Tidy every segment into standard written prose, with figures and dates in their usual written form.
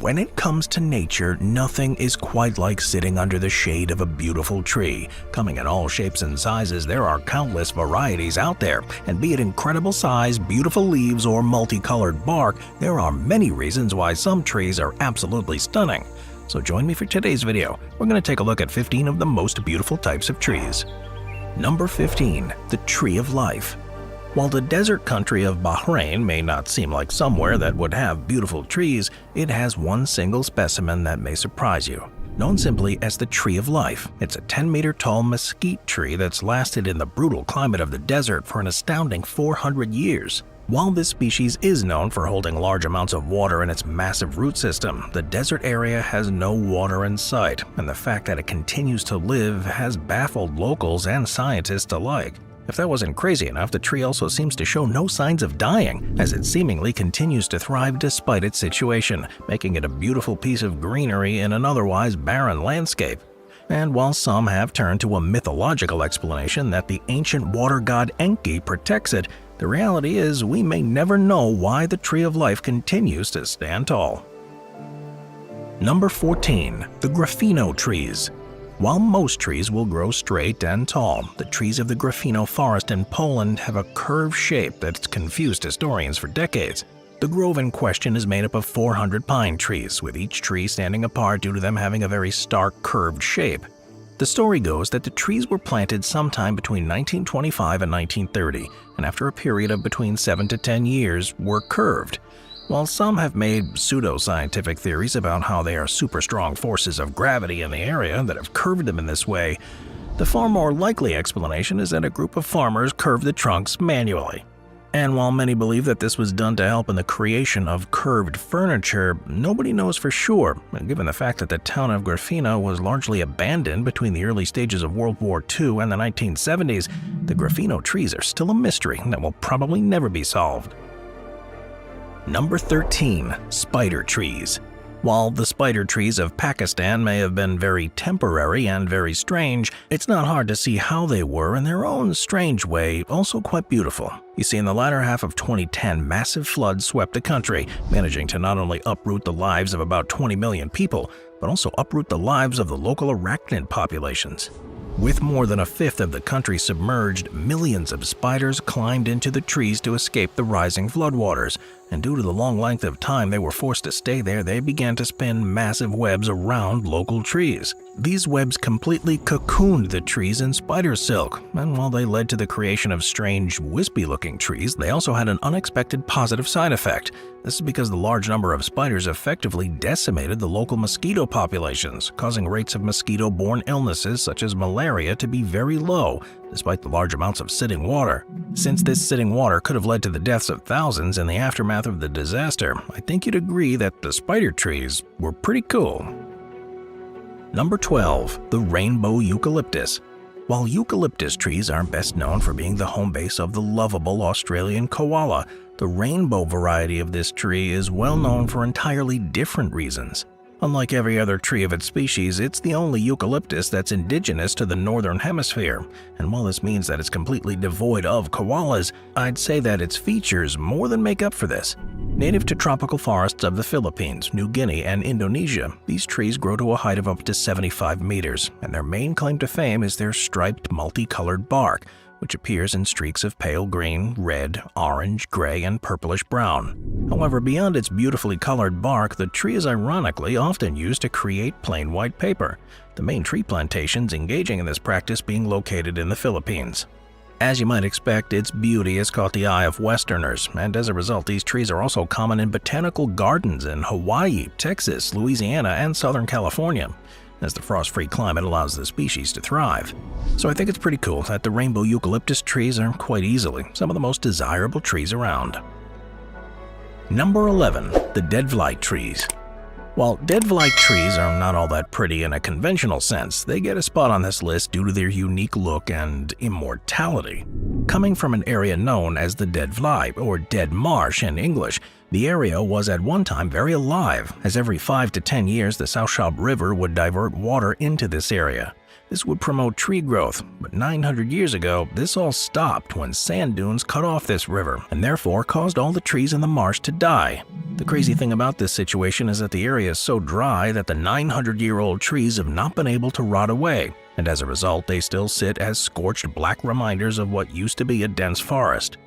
When it comes to nature, nothing is quite like sitting under the shade of a beautiful tree. Coming in all shapes and sizes, there are countless varieties out there, and be it incredible size, beautiful leaves, or multicolored bark, there are many reasons why some trees are absolutely stunning. So join me for today's video. We're going to take a look at 15 of the most beautiful types of trees. Number 15. The Tree of Life. While the desert country of Bahrain may not seem like somewhere that would have beautiful trees, it has one single specimen that may surprise you. Known simply as the Tree of Life, it's a 10-meter tall mesquite tree that's lasted in the brutal climate of the desert for an astounding 400 years. While this species is known for holding large amounts of water in its massive root system, the desert area has no water in sight, and the fact that it continues to live has baffled locals and scientists alike. If that wasn't crazy enough, the tree also seems to show no signs of dying, as it seemingly continues to thrive despite its situation, making it a beautiful piece of greenery in an otherwise barren landscape. And while some have turned to a mythological explanation that the ancient water god Enki protects it, the reality is we may never know why the Tree of Life continues to stand tall. Number 14. The Grafino Trees. While most trees will grow straight and tall, the trees of the Grafino forest in Poland have a curved shape that's confused historians for decades. The grove in question is made up of 400 pine trees, with each tree standing apart due to them having a very stark curved shape. The story goes that the trees were planted sometime between 1925 and 1930, and after a period of between 7 to 10 years were curved. While some have made pseudo-scientific theories about how they are super strong forces of gravity in the area that have curved them in this way, the far more likely explanation is that a group of farmers curved the trunks manually. And while many believe that this was done to help in the creation of curved furniture, nobody knows for sure, and given the fact that the town of Grafino was largely abandoned between the early stages of World War II and the 1970s, the Grafino trees are still a mystery that will probably never be solved. Number 13. Spider Trees. While the spider trees of Pakistan may have been very temporary and very strange, it's not hard to see how they were in their own strange way also quite beautiful. You see, in the latter half of 2010, massive floods swept the country, managing to not only uproot the lives of about 20 million people, but also uproot the lives of the local arachnid populations. With more than a fifth of the country submerged, millions of spiders climbed into the trees to escape the rising floodwaters, and due to the long length of time they were forced to stay there, they began to spin massive webs around local trees. These webs completely cocooned the trees in spider silk, and while they led to the creation of strange, wispy-looking trees, they also had an unexpected positive side effect. This is because the large number of spiders effectively decimated the local mosquito populations, causing rates of mosquito-borne illnesses such as malaria to be very low, despite the large amounts of sitting water. Since this sitting water could have led to the deaths of thousands in the aftermath of the disaster, I think you'd agree that the spider trees were pretty cool. Number 12. The Rainbow Eucalyptus. While eucalyptus trees are best known for being the home base of the lovable Australian koala, the rainbow variety of this tree is well known for entirely different reasons. Unlike every other tree of its species, it's the only eucalyptus that's indigenous to the northern hemisphere, and while this means that it's completely devoid of koalas, I'd say that its features more than make up for this. Native to tropical forests of the Philippines, New Guinea, and Indonesia, these trees grow to a height of up to 75 meters, and their main claim to fame is their striped multicolored bark, which appears in streaks of pale green, red, orange, gray, and purplish brown. However, beyond its beautifully colored bark, the tree is ironically often used to create plain white paper, the main tree plantations engaging in this practice being located in the Philippines. As you might expect, its beauty has caught the eye of Westerners, and as a result, these trees are also common in botanical gardens in Hawaii, Texas, Louisiana, and Southern California, as the frost-free climate allows the species to thrive. So I think it's pretty cool that the rainbow eucalyptus trees are quite easily some of the most desirable trees around. Number 11. The Deadfly Trees. While deadfly trees are not all that pretty in a conventional sense, they get a spot on this list due to their unique look and immortality. Coming from an area known as the Dead Fly, or Dead Marsh in English, the area was at one time very alive, as every 5 to 10 years the South Shop River would divert water into this area. This would promote tree growth, but 900 years ago, this all stopped when sand dunes cut off this river and therefore caused all the trees in the marsh to die. The crazy thing about this situation is that the area is so dry that the 900-year-old trees have not been able to rot away, and as a result, they still sit as scorched black reminders of what used to be a dense forest.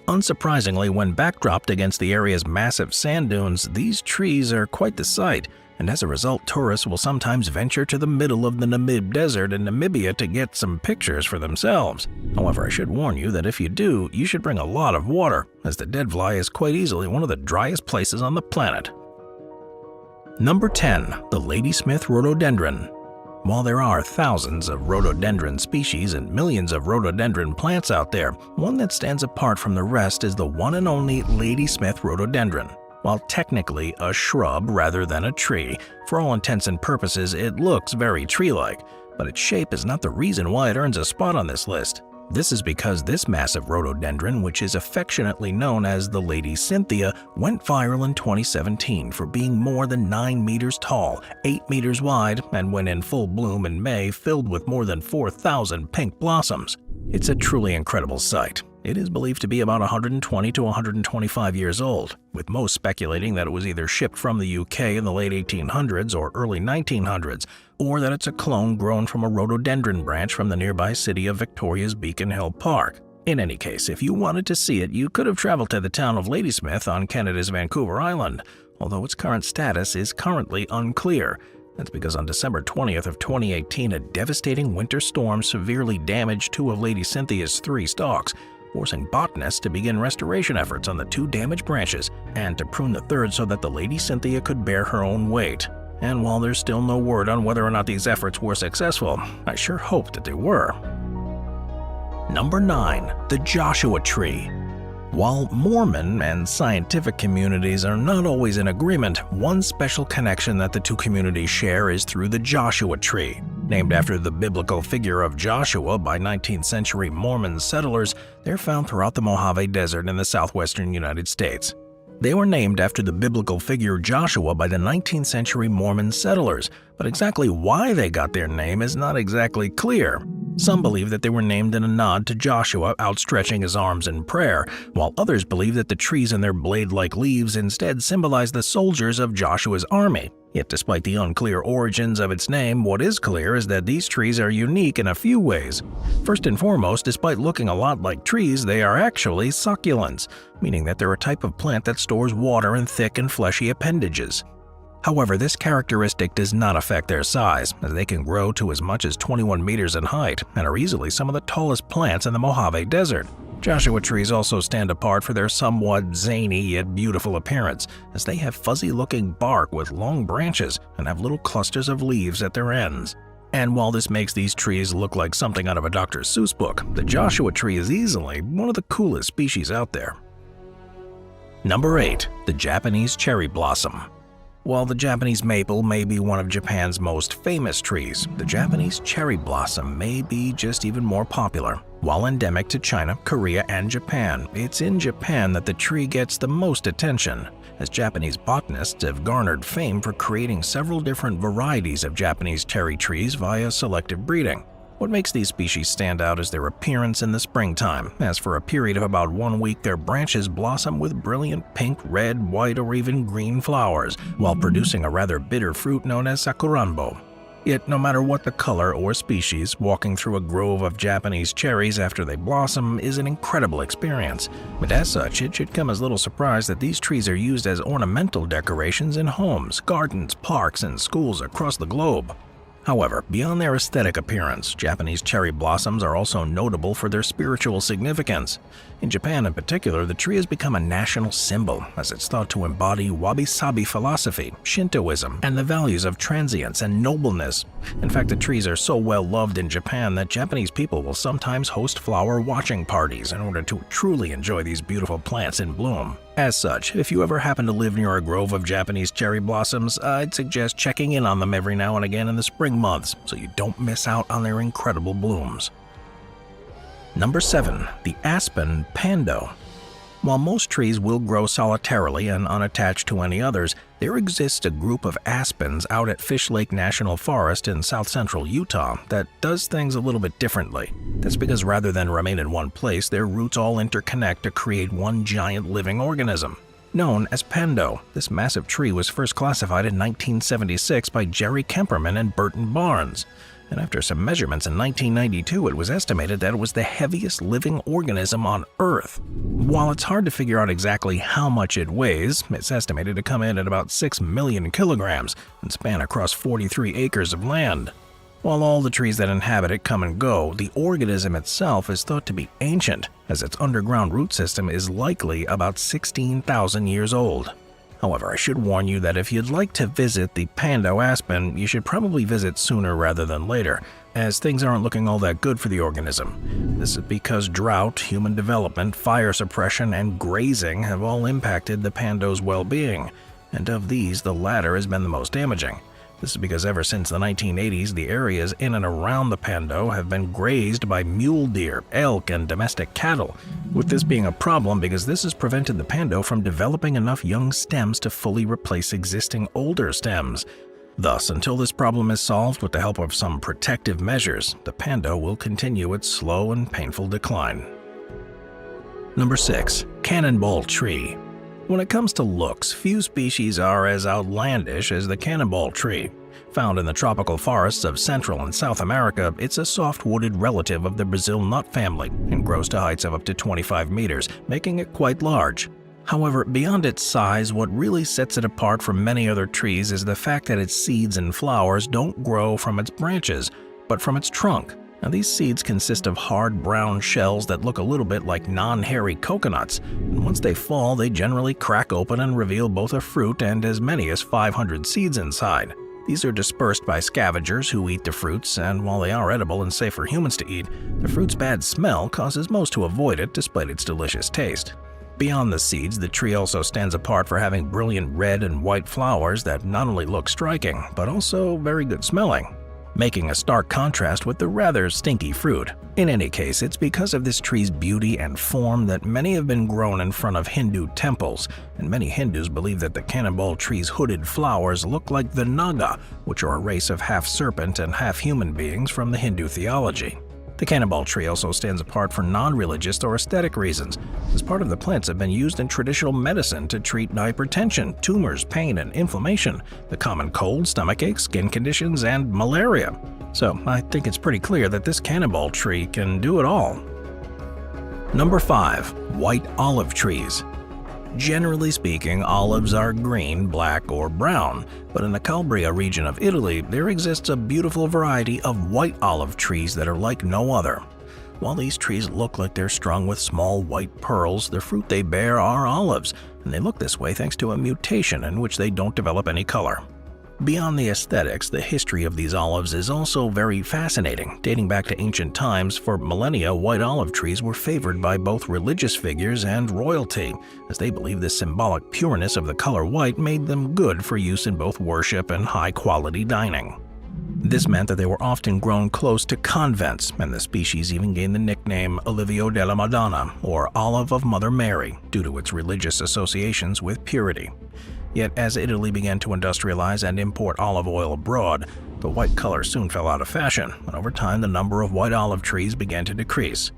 Unsurprisingly, when backdropped against the area's massive sand dunes, these trees are quite the sight, and as a result, tourists will sometimes venture to the middle of the Namib Desert in Namibia to get some pictures for themselves. However, I should warn you that if you do, you should bring a lot of water, as the deadfly is quite easily one of the driest places on the planet. Number 10. The Ladysmith Rhododendron. While there are thousands of rhododendron species and millions of rhododendron plants out there, one that stands apart from the rest is the one and only Ladysmith rhododendron. While technically a shrub rather than a tree, for all intents and purposes it looks very tree-like, but its shape is not the reason why it earns a spot on this list. This is because this massive rhododendron, which is affectionately known as the Lady Cynthia, went viral in 2017 for being more than 9 meters tall, 8 meters wide, and when in full bloom in May, filled with more than 4,000 pink blossoms. It's a truly incredible sight. It is believed to be about 120 to 125 years old, with most speculating that it was either shipped from the UK in the late 1800s or early 1900s, or that it's a clone grown from a rhododendron branch from the nearby city of Victoria's Beacon Hill Park. In any case, if you wanted to see it, you could have traveled to the town of Ladysmith on Canada's Vancouver Island, although its current status is currently unclear. That's because on December 20th of 2018, a devastating winter storm severely damaged 2 of Lady Cynthia's 3 stalks, forcing botanists to begin restoration efforts on the 2 damaged branches and to prune the 3rd so that the Lady Cynthia could bear her own weight. And while there's still no word on whether or not these efforts were successful, I sure hope that they were. Number 9. The Joshua Tree. While Mormon and scientific communities are not always in agreement, one special connection that the two communities share is through the Joshua Tree. Named after the biblical figure of Joshua by 19th century Mormon settlers, they're found throughout the Mojave Desert in the southwestern United States. They were named after the biblical figure Joshua by the 19th century Mormon settlers, but exactly why they got their name is not exactly clear. Some believe that they were named in a nod to Joshua outstretching his arms in prayer, while others believe that the trees and their blade-like leaves instead symbolize the soldiers of Joshua's army. Yet despite the unclear origins of its name, what is clear is that these trees are unique in a few ways. First and foremost, despite looking a lot like trees, they are actually succulents, meaning that they're a type of plant that stores water in thick and fleshy appendages. However, this characteristic does not affect their size, as they can grow to as much as 21 meters in height and are easily some of the tallest plants in the Mojave Desert. Joshua trees also stand apart for their somewhat zany yet beautiful appearance, as they have fuzzy-looking bark with long branches and have little clusters of leaves at their ends. And while this makes these trees look like something out of a Dr. Seuss book, the Joshua tree is easily one of the coolest species out there. Number 8. The Japanese Cherry Blossom. While the Japanese maple may be one of Japan's most famous trees, the Japanese cherry blossom may be just even more popular. While endemic to China, Korea, and Japan, it's in Japan that the tree gets the most attention, as Japanese botanists have garnered fame for creating several different varieties of Japanese cherry trees via selective breeding. What makes these species stand out is their appearance in the springtime, as for a period of about 1 week their branches blossom with brilliant pink, red, white, or even green flowers, while producing a rather bitter fruit known as sakuranbo. Yet no matter what the color or species, walking through a grove of Japanese cherries after they blossom is an incredible experience. But as such, it should come as little surprise that these trees are used as ornamental decorations in homes, gardens, parks, and schools across the globe. However, beyond their aesthetic appearance, Japanese cherry blossoms are also notable for their spiritual significance. In Japan in particular, the tree has become a national symbol, as it's thought to embody wabi-sabi philosophy, Shintoism, and the values of transience and nobleness. In fact, the trees are so well loved in Japan that Japanese people will sometimes host flower watching parties in order to truly enjoy these beautiful plants in bloom. As such, if you ever happen to live near a grove of Japanese cherry blossoms, I'd suggest checking in on them every now and again in the spring months so you don't miss out on their incredible blooms. Number 7. The Aspen Pando. While most trees will grow solitarily and unattached to any others, there exists a group of aspens out at Fish Lake National Forest in south-central Utah that does things a little bit differently. That's because rather than remain in one place, their roots all interconnect to create one giant living organism. Known as pando, this massive tree was first classified in 1976 by Jerry Kemperman and Burton Barnes. And after some measurements in 1992, it was estimated that it was the heaviest living organism on Earth. While it's hard to figure out exactly how much it weighs, it's estimated to come in at about 6 million kilograms and span across 43 acres of land. While all the trees that inhabit it come and go, the organism itself is thought to be ancient, as its underground root system is likely about 16,000 years old. However, I should warn you that if you'd like to visit the pando aspen, you should probably visit sooner rather than later, as things aren't looking all that good for the organism. This is because drought, human development, fire suppression, and grazing have all impacted the pando's well-being, and of these, the latter has been the most damaging. This is because ever since the 1980s, the areas in and around the pando have been grazed by mule deer, elk, and domestic cattle, with this being a problem because this has prevented the pando from developing enough young stems to fully replace existing older stems. Thus, until this problem is solved with the help of some protective measures, the pando will continue its slow and painful decline. Number 6. Cannonball Tree. When it comes to looks, few species are as outlandish as the cannonball tree. Found in the tropical forests of Central and South America, it's a soft-wooded relative of the Brazil nut family and grows to heights of up to 25 meters, making it quite large. However, beyond its size, what really sets it apart from many other trees is the fact that its seeds and flowers don't grow from its branches, but from its trunk. Now, these seeds consist of hard brown shells that look a little bit like non-hairy coconuts, and once they fall, they generally crack open and reveal both a fruit and as many as 500 seeds inside. These are dispersed by scavengers who eat the fruits, and while they are edible and safe for humans to eat, the fruit's bad smell causes most to avoid it despite its delicious taste. Beyond the seeds, the tree also stands apart for having brilliant red and white flowers that not only look striking, but also very good smelling, making a stark contrast with the rather stinky fruit. In any case, it's because of this tree's beauty and form that many have been grown in front of Hindu temples, and many Hindus believe that the cannonball tree's hooded flowers look like the Naga, which are a race of half-serpent and half-human beings from the Hindu theology. The cannonball tree also stands apart for non-religious or aesthetic reasons, as part of the plants have been used in traditional medicine to treat hypertension, tumors, pain, and inflammation, the common cold, stomachache, skin conditions, and malaria. So I think it's pretty clear that this cannonball tree can do it all. Number 5. White olive trees. Generally speaking, olives are green, black, or brown, but in the Calabria region of Italy, there exists a beautiful variety of white olive trees that are like no other. While these trees look like they're strung with small white pearls, the fruit they bear are olives, and they look this way thanks to a mutation in which they don't develop any color. Beyond the aesthetics, the history of these olives is also very fascinating. Dating back to ancient times, for millennia, white olive trees were favored by both religious figures and royalty, as they believed the symbolic pureness of the color white made them good for use in both worship and high-quality dining. This meant that they were often grown close to convents, and the species even gained the nickname Olivio della Madonna, or Olive of Mother Mary, due to its religious associations with purity. Yet as Italy began to industrialize and import olive oil abroad, the white color soon fell out of fashion, and over time the number of white olive trees began to decrease.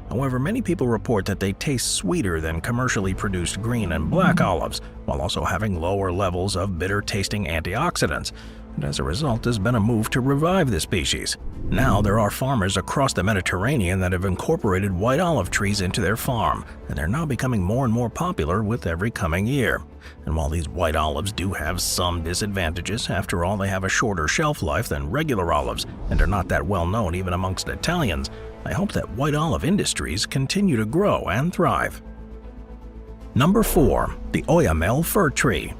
However, many people report that they taste sweeter than commercially produced green and black olives, while also having lower levels of bitter-tasting antioxidants. And as a result, there's been a move to revive the species. Now there are farmers across the Mediterranean that have incorporated white olive trees into their farm, and they're now becoming more and more popular with every coming year. And while these white olives do have some disadvantages, after all they have a shorter shelf life than regular olives and are not that well known even amongst Italians, I hope that white olive industries continue to grow and thrive. Number 4. The Oyamel Fir Tree.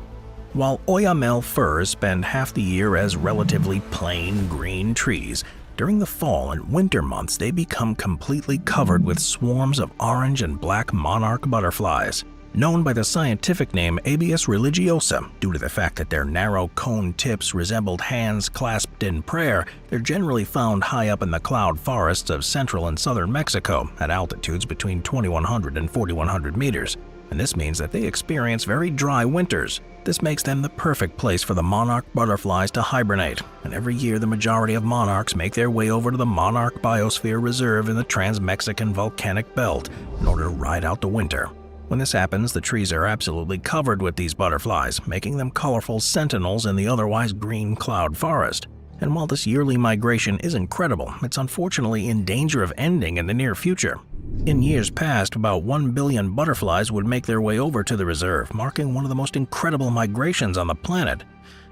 While Oyamel firs spend half the year as relatively plain green trees, during the fall and winter months they become completely covered with swarms of orange and black monarch butterflies. Known by the scientific name Abies religiosa, due to the fact that their narrow cone tips resembled hands clasped in prayer, they're generally found high up in the cloud forests of central and southern Mexico at altitudes between 2,100 and 4,100 meters. And this means that they experience very dry winters. This makes them the perfect place for the monarch butterflies to hibernate, and every year the majority of monarchs make their way over to the Monarch Biosphere Reserve in the Trans-Mexican Volcanic Belt in order to ride out the winter. When this happens, the trees are absolutely covered with these butterflies, making them colorful sentinels in the otherwise green cloud forest. And while this yearly migration is incredible, it's unfortunately in danger of ending in the near future. In years past, about 1 billion butterflies would make their way over to the reserve, marking one of the most incredible migrations on the planet.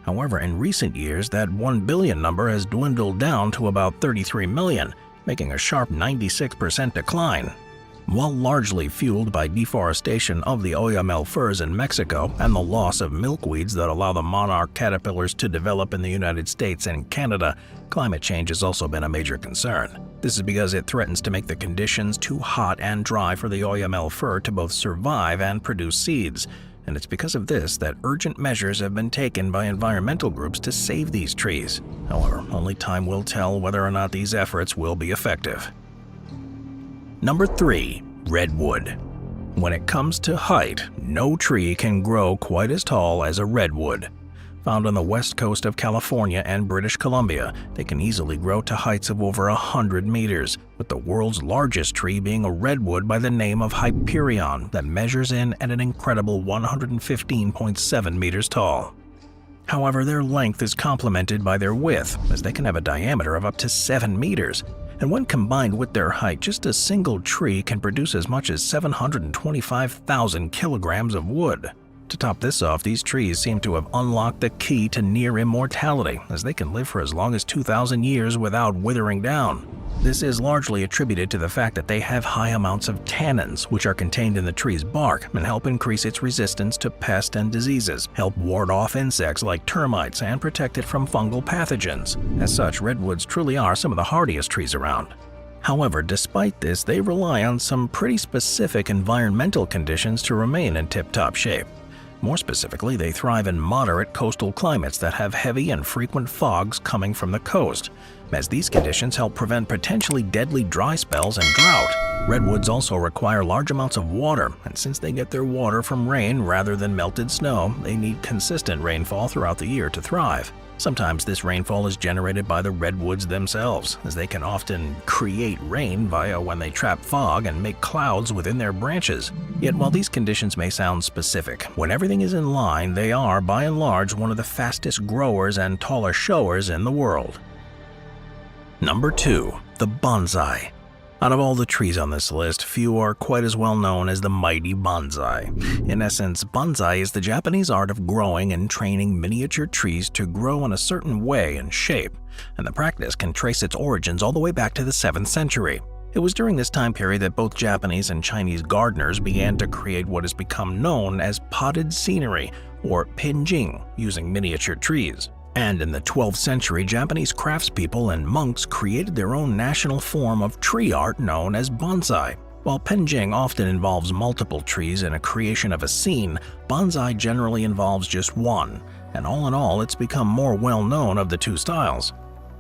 However, in recent years, that 1 billion number has dwindled down to about 33 million, making a sharp 96% decline. While largely fueled by deforestation of the Oyamel firs in Mexico and the loss of milkweeds that allow the monarch caterpillars to develop in the United States and Canada, climate change has also been a major concern. This is because it threatens to make the conditions too hot and dry for the Oyamel fir to both survive and produce seeds. And it's because of this that urgent measures have been taken by environmental groups to save these trees. However, only time will tell whether or not these efforts will be effective. Number 3. Redwood. When it comes to height, no tree can grow quite as tall as a redwood. Found on the west coast of California and British Columbia, they can easily grow to heights of over 100 meters, with the world's largest tree being a redwood by the name of Hyperion that measures in at an incredible 115.7 meters tall. However, their length is complemented by their width, as they can have a diameter of up to 7 meters. And when combined with their height, just a single tree can produce as much as 725,000 kilograms of wood. To top this off, these trees seem to have unlocked the key to near immortality, as they can live for as long as 2,000 years without withering down. This is largely attributed to the fact that they have high amounts of tannins, which are contained in the tree's bark and help increase its resistance to pests and diseases, help ward off insects like termites, and protect it from fungal pathogens. As such, redwoods truly are some of the hardiest trees around. However, despite this, they rely on some pretty specific environmental conditions to remain in tip-top shape. More specifically, they thrive in moderate coastal climates that have heavy and frequent fogs coming from the coast, as these conditions help prevent potentially deadly dry spells and drought. Redwoods also require large amounts of water, and since they get their water from rain rather than melted snow, they need consistent rainfall throughout the year to thrive. Sometimes this rainfall is generated by the redwoods themselves, as they can often create rain via when they trap fog and make clouds within their branches. Yet while these conditions may sound specific, when everything is in line, they are, by and large, one of the fastest growers and tallest showers in the world. Number 2. The bonsai. Out of all the trees on this list, few are quite as well known as the mighty bonsai. In essence, bonsai is the Japanese art of growing and training miniature trees to grow in a certain way and shape, and the practice can trace its origins all the way back to the 7th century. It was during this time period that both Japanese and Chinese gardeners began to create what has become known as potted scenery, or penjing, using miniature trees. And in the 12th century, Japanese craftspeople and monks created their own national form of tree art known as bonsai. While penjing often involves multiple trees in a creation of a scene, bonsai generally involves just one, and all in all, it's become more well-known of the two styles.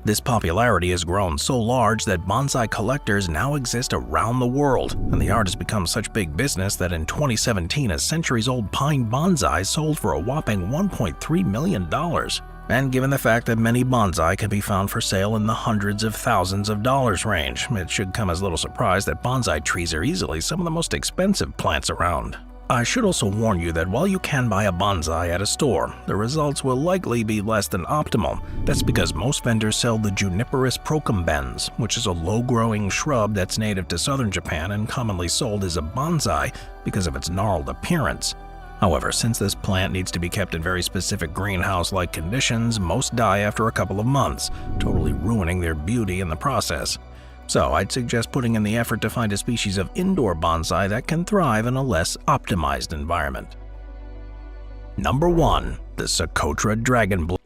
This popularity has grown so large that bonsai collectors now exist around the world, and the art has become such big business that in 2017, a centuries-old pine bonsai sold for a whopping $1.3 million. And given the fact that many bonsai can be found for sale in the hundreds of thousands of dollars range, it should come as little surprise that bonsai trees are easily some of the most expensive plants around. I should also warn you that while you can buy a bonsai at a store, the results will likely be less than optimal. That's because most vendors sell the Juniperus procumbens, which is a low-growing shrub that's native to southern Japan and commonly sold as a bonsai because of its gnarled appearance. However, since this plant needs to be kept in very specific greenhouse-like conditions, most die after a couple of months, totally ruining their beauty in the process. So I'd suggest putting in the effort to find a species of indoor bonsai that can thrive in a less optimized environment. Number 1. The Socotra Dragon Bloom.